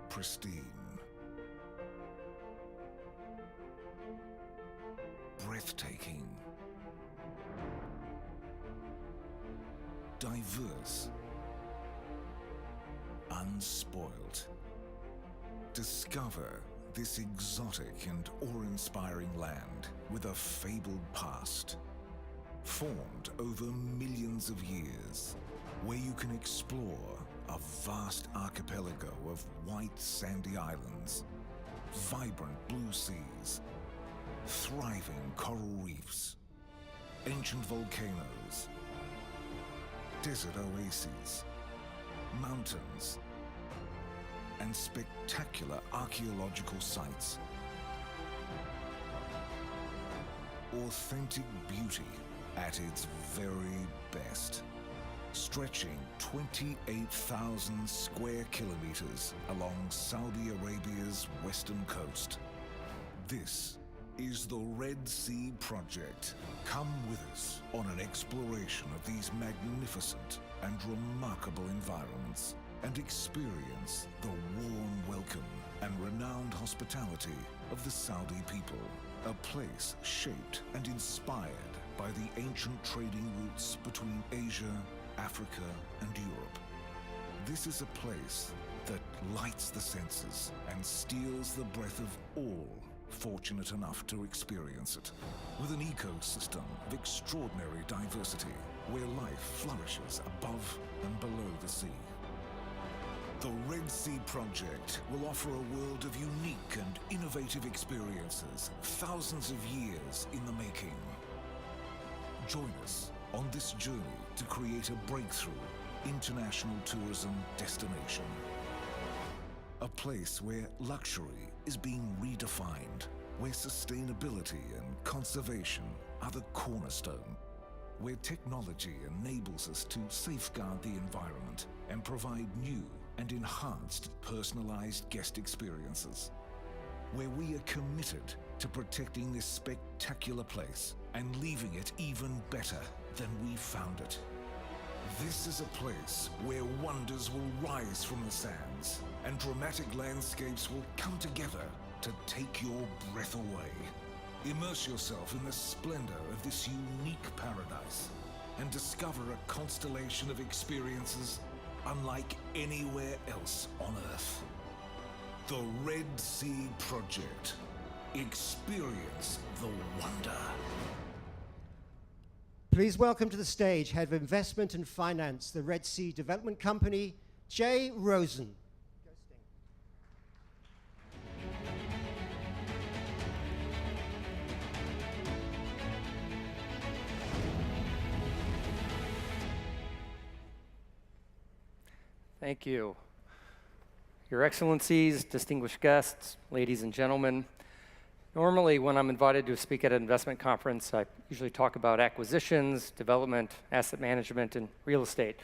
pristine, breathtaking, diverse, unspoilt. Discover this exotic and awe-inspiring land with a fabled past, formed over millions of years, where you can explore a vast archipelago of white sandy islands, vibrant blue seas, thriving coral reefs, ancient volcanoes, desert oases, mountains, and spectacular archaeological sites. Authentic beauty at its very best, stretching 28,000 square kilometers along Saudi Arabia's western coast. This is the Red Sea Project. Come with us on an exploration of these magnificent and remarkable environments and experience the warm welcome and renowned hospitality of the Saudi people, a place shaped and inspired by the ancient trading routes between Asia, Africa, and Europe. This is a place that lights the senses and steals the breath of all fortunate enough to experience it, with an ecosystem of extraordinary diversity where life flourishes above and below the sea. The Red Sea Project will offer a world of unique and innovative experiences, thousands of years in the making. Join us on this journey to create a breakthrough international tourism destination. A place where luxury is being redefined, where sustainability and conservation are the cornerstone, where technology enables us to safeguard the environment and provide new and enhanced personalized guest experiences, where we are committed to protecting this spectacular place and leaving it even better than we found it. This is a place where wonders will rise from the sands and dramatic landscapes will come together to take your breath away. Immerse yourself in the splendor of this unique paradise and discover a constellation of experiences unlike anywhere else on Earth. The Red Sea Project. Experience the wonder. Please welcome to the stage Head of Investment and Finance, the Red Sea Development Company, Jay Rosen. Thank you. Your Excellencies, distinguished guests, ladies and gentlemen. Normally, when I'm invited to speak at an investment conference, I usually talk about acquisitions, development, asset management, and real estate.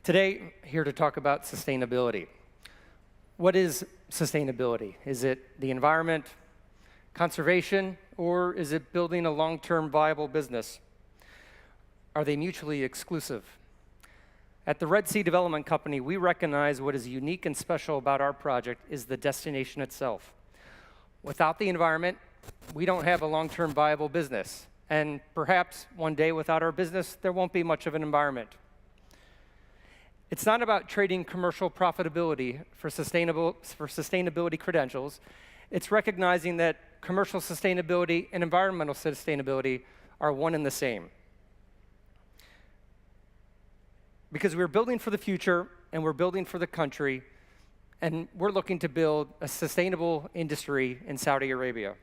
Today, here to talk about sustainability. What is sustainability? Is it the environment, conservation, or is it building a long-term viable business? Are they mutually exclusive? At the Red Sea Development Company, we recognize what is unique and special about our project is the destination itself. Without the environment, we don't have a long-term viable business. And perhaps one day without our business, there won't be much of an environment. It's not about trading commercial profitability for sustainability credentials. It's recognizing that commercial sustainability and environmental sustainability are one and the same. Because we're building for the future, and we're building for the country, and we're looking to build a sustainable industry in Saudi Arabia.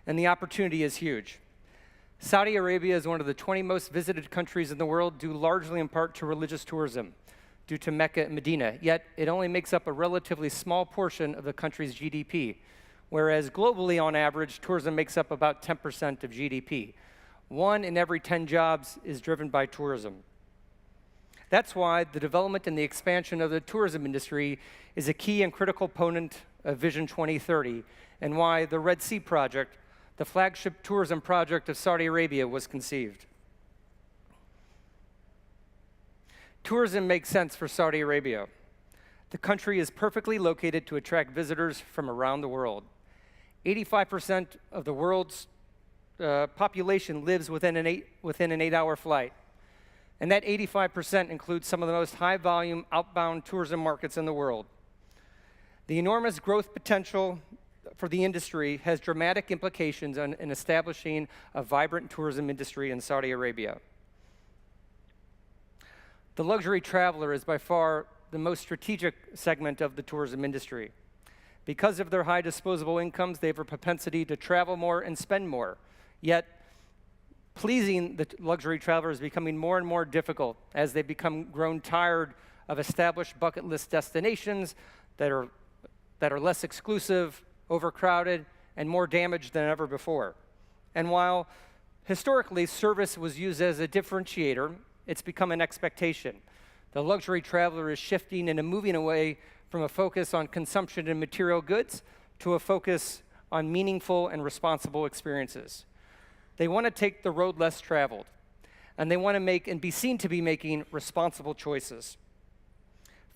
And the opportunity is huge. Saudi Arabia is one of the 20 most visited countries in the world, due largely in part to religious tourism, due to Mecca and Medina, yet it only makes up a relatively small portion of the country's GDP, whereas globally, on average, tourism makes up about 10% of GDP. 1 in every 10 jobs is driven by tourism. That's why the development and the expansion of the tourism industry is a key and critical component of Vision 2030, and why the Red Sea Project, the flagship tourism project of Saudi Arabia, was conceived. Tourism makes sense for Saudi Arabia. The country is perfectly located to attract visitors from around the world. 85% of the world's population lives within an 8-hour flight. And that 85% includes some of the most high-volume outbound tourism markets in the world. The enormous growth potential for the industry has dramatic implications in establishing a vibrant tourism industry in Saudi Arabia. The luxury traveler is by far the most strategic segment of the tourism industry. Because of their high disposable incomes, they have a propensity to travel more and spend more. Yet, pleasing the luxury traveler is becoming more and more difficult as they become grown tired of established bucket list destinations that are less exclusive, overcrowded, and more damaged than ever before. And while historically service was used as a differentiator, it's become an expectation. The luxury traveler is shifting and moving away from a focus on consumption and material goods to a focus on meaningful and responsible experiences. They want to take the road less traveled, and they want to make and be seen to be making responsible choices.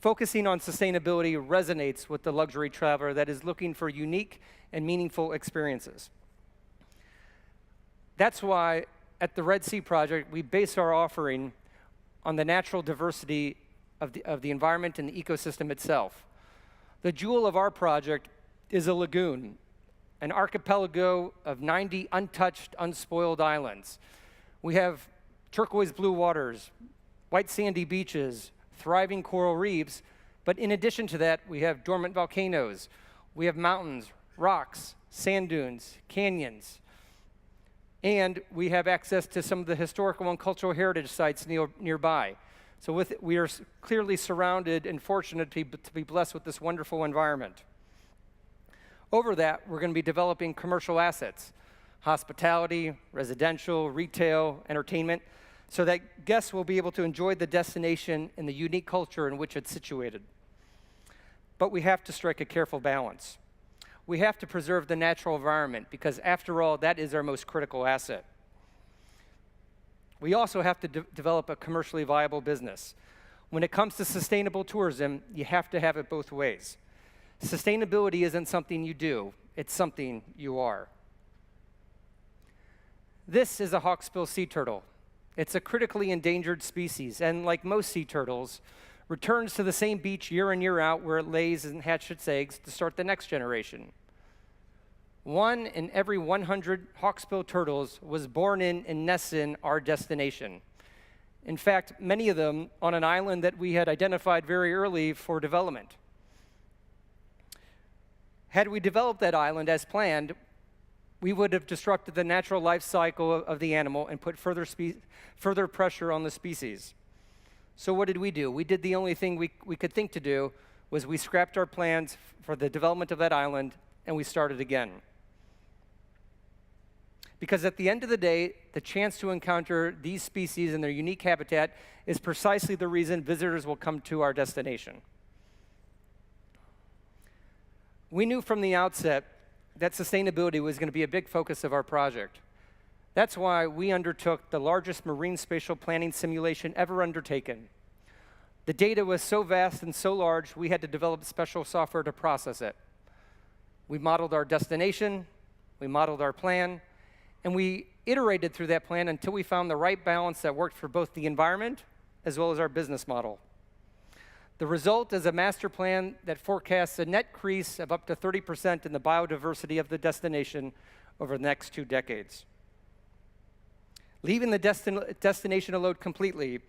Focusing on sustainability resonates with the luxury traveler that is looking for unique and meaningful experiences. That's why at the Red Sea Project, we base our offering on the natural diversity of the environment and the ecosystem itself. The jewel of our project is a lagoon, an archipelago of 90 untouched, unspoiled islands. We have turquoise blue waters, white sandy beaches, thriving coral reefs, but in addition to that, we have dormant volcanoes, we have mountains, rocks, sand dunes, canyons, and we have access to some of the historical and cultural heritage sites nearby. So we are clearly surrounded and fortunate to be blessed with this wonderful environment. Over that, we're going to be developing commercial assets, hospitality, residential, retail, entertainment, so that guests will be able to enjoy the destination and the unique culture in which it's situated. But we have to strike a careful balance. We have to preserve the natural environment because, after all, that is our most critical asset. We also have to develop a commercially viable business. When it comes to sustainable tourism, you have to have it both ways. Sustainability isn't something you do, it's something you are. This is a hawksbill sea turtle. It's a critically endangered species, and like most sea turtles, returns to the same beach year in, year out where it lays and hatches its eggs to start the next generation. 1 in every 100 hawksbill turtles was born in and nests in our destination. In fact, many of them on an island that we had identified very early for development. Had we developed that island as planned, we would have disrupted the natural life cycle of the animal and put further pressure on the species. So what did we do? We did the only thing we could think to do, was we scrapped our plans for the development of that island, and we started again. Because at the end of the day, the chance to encounter these species in their unique habitat is precisely the reason visitors will come to our destination. We knew from the outset that sustainability was going to be a big focus of our project. That's why we undertook the largest marine spatial planning simulation ever undertaken. The data was so vast and so large, we had to develop special software to process it. We modeled our destination, we modeled our plan, and we iterated through that plan until we found the right balance that worked for both the environment as well as our business model. The result is a master plan that forecasts a net increase of up to 30% in the biodiversity of the destination over the next 2 decades. Leaving the destination alone completely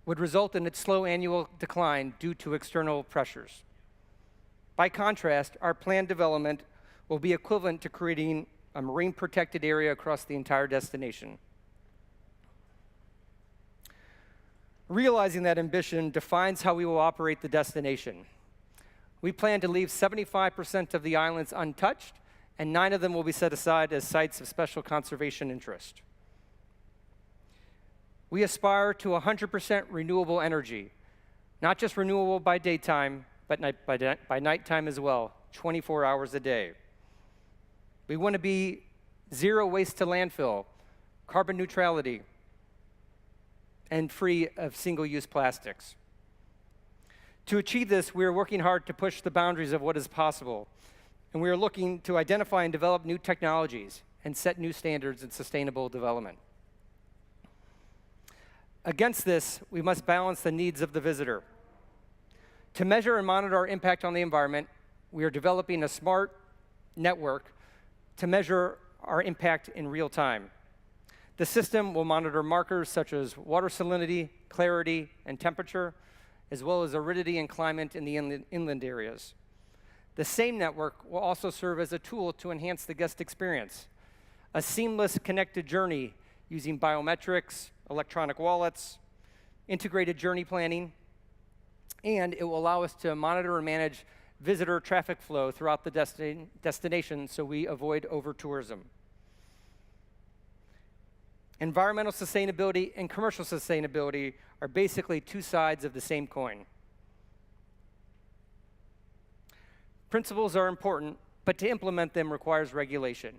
would result in its slow annual decline due to external pressures. By contrast, our planned development will be equivalent to creating a marine protected area across the entire destination. Realizing that ambition defines how we will operate the destination. We plan to leave 75% of the islands untouched, and 9 of them will be set aside as sites of special conservation interest. We aspire to 100% renewable energy, not just renewable by daytime, but by nighttime as well, 24 hours a day. We want to be zero waste to landfill, carbon neutrality, and free of single-use plastics. To achieve this, we are working hard to push the boundaries of what is possible, and we are looking to identify and develop new technologies and set new standards in sustainable development. Against this, we must balance the needs of the visitor. To measure and monitor our impact on the environment, we are developing a smart network to measure our impact in real time. The system will monitor markers such as water salinity, clarity, and temperature, as well as aridity and climate in the inland areas. The same network will also serve as a tool to enhance the guest experience. A seamless connected journey using biometrics, electronic wallets, integrated journey planning, and it will allow us to monitor and manage visitor traffic flow throughout the destination so we avoid over-tourism. Environmental sustainability and commercial sustainability are basically two sides of the same coin. Principles are important, but to implement them requires regulation.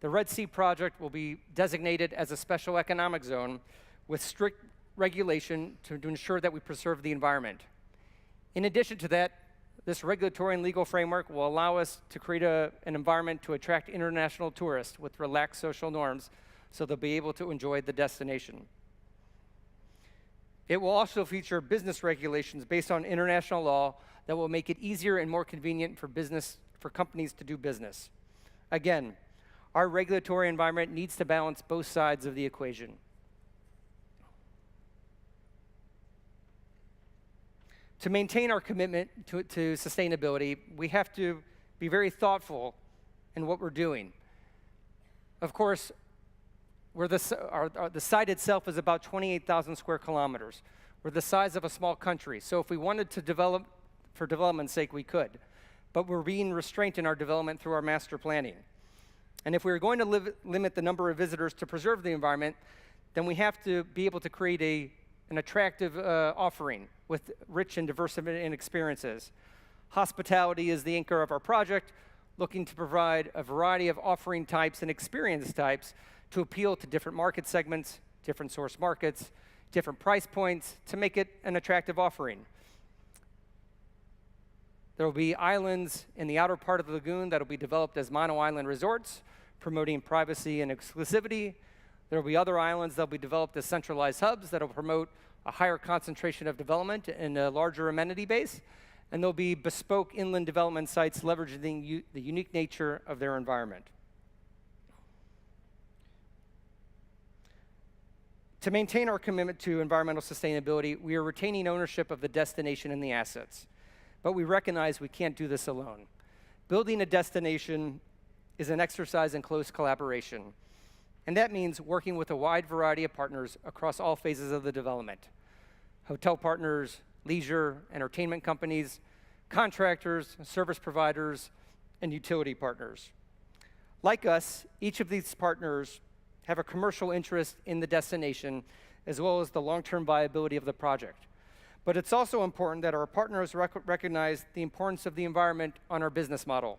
The Red Sea project will be designated as a special economic zone with strict regulation to ensure that we preserve the environment. In addition to that, this regulatory and legal framework will allow us to create an environment to attract international tourists with relaxed social norms so they'll be able to enjoy the destination. It will also feature business regulations based on international law that will make it easier and more convenient for companies to do business. Again, our regulatory environment needs to balance both sides of the equation. To maintain our commitment to sustainability, we have to be very thoughtful in what we're doing. Of course, the site itself is about 28,000 square kilometers. We're the size of a small country, so if we wanted to develop for development's sake, we could. But we're being restrained in our development through our master planning. And if we're going to limit the number of visitors to preserve the environment, then we have to be able to create an attractive offering with rich and diverse experiences. Hospitality is the anchor of our project, looking to provide a variety of offering types and experience types to appeal to different market segments, different source markets, different price points, to make it an attractive offering. There will be islands in the outer part of the lagoon that will be developed as mono-island resorts, promoting privacy and exclusivity. There will be other islands that will be developed as centralized hubs that will promote a higher concentration of development and a larger amenity base. And there'll be bespoke inland development sites leveraging the unique nature of their environment. To maintain our commitment to environmental sustainability, we are retaining ownership of the destination and the assets. But we recognize we can't do this alone. Building a destination is an exercise in close collaboration. And that means working with a wide variety of partners across all phases of the development. Hotel partners, leisure, entertainment companies, contractors, service providers, and utility partners. Like us, each of these partners have a commercial interest in the destination, as well as the long-term viability of the project. But it's also important that our partners recognize the importance of the environment on our business model.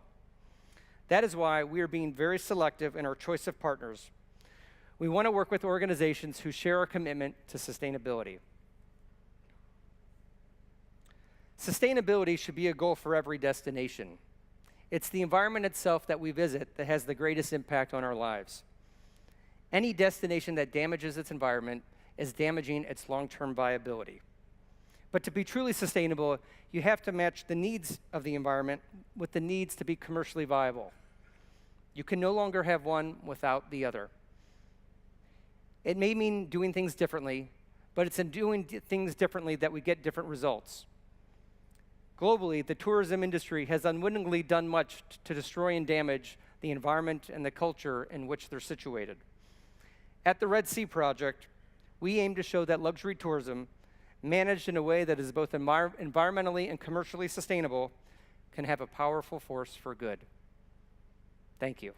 That is why we are being very selective in our choice of partners. We want to work with organizations who share our commitment to sustainability. Sustainability should be a goal for every destination. It's the environment itself that we visit that has the greatest impact on our lives. Any destination that damages its environment is damaging its long-term viability. But to be truly sustainable, you have to match the needs of the environment with the needs to be commercially viable. You can no longer have one without the other. It may mean doing things differently, but it's in doing things differently that we get different results. Globally, the tourism industry has unwittingly done much to destroy and damage the environment and the culture in which they're situated. At the Red Sea Project, we aim to show that luxury tourism, managed in a way that is both environmentally and commercially sustainable, can have a powerful force for good. Thank you.